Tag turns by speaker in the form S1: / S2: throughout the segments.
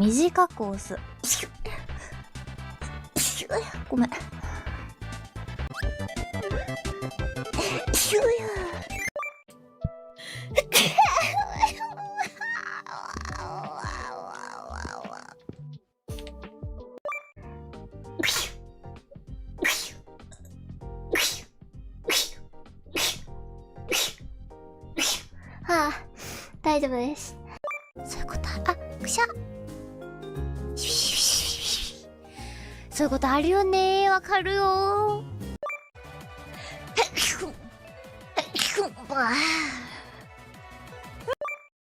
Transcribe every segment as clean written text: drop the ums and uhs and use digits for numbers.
S1: 短く押す。ごめん。はあ、大丈夫です。そういうことあ、くしゃ。そういうことあるよね。わかるよ。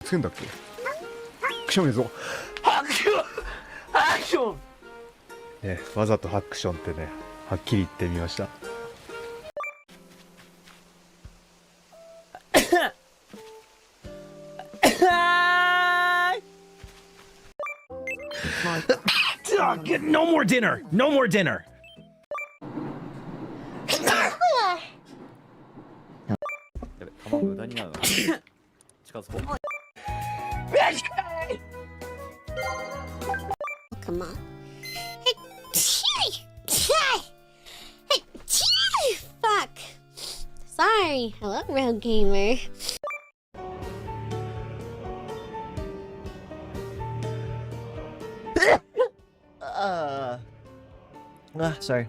S2: つけんだっけ？くしゃみぞ。
S3: ハクションハクション
S2: ね、わざとハクションってね、はっきり言ってみました。
S3: No more dinner! No more dinner!
S4: やべ、卵無駄になるな。近づこう。
S5: Come on. Fuck. Sorry. Hello, Road Gamer.
S4: Sorry.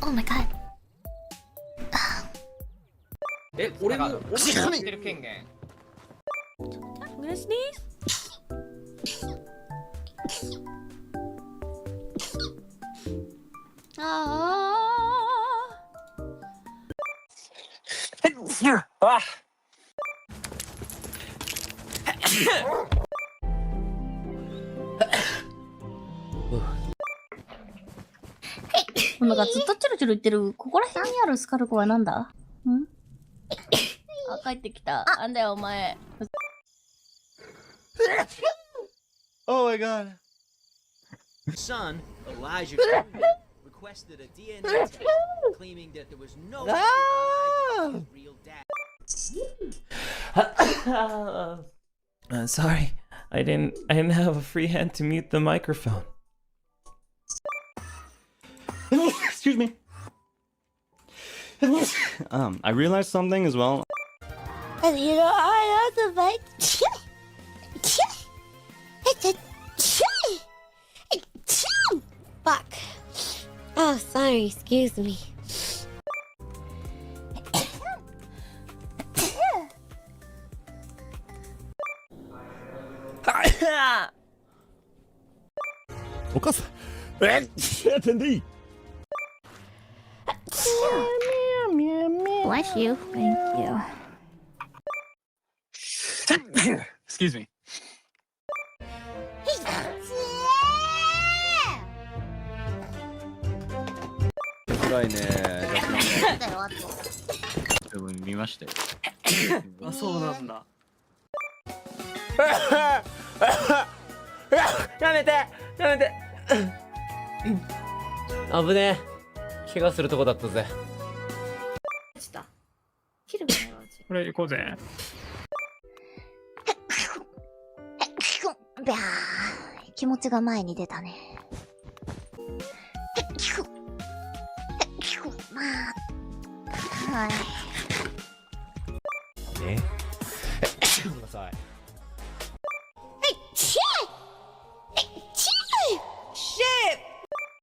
S1: Oh my god.
S6: え、俺も知ってる権限。
S5: Let's
S3: Ah!
S1: なんかずっとチュルチュル言ってる、ここら辺にあるスカルコはなんだ？ん？あ、帰ってきた。あんだよ、お前。
S4: Oh my god.
S7: Son, Elijah, requested a DNA test, claiming that there was no way Elijah was real dad.
S8: Sorry, I didn't have a free hand to mute the microphone.
S2: Excuse me. I realized something as well.
S5: And you know, I have to bite. Fuck. Oh, sorry. Excuse me.
S2: Bless
S1: you. Thank you.
S3: Excuse me.
S4: 辛いね。
S6: でも見ましたよ。
S3: あ、そうなんだ。
S6: やめてやめて危ねえ。怪我するとこだったぜ。
S1: 切るみたいな。
S3: これ行こうぜ。
S1: ビャー。気持ちが前に出たね。はい。
S4: ね。ごめんなさい。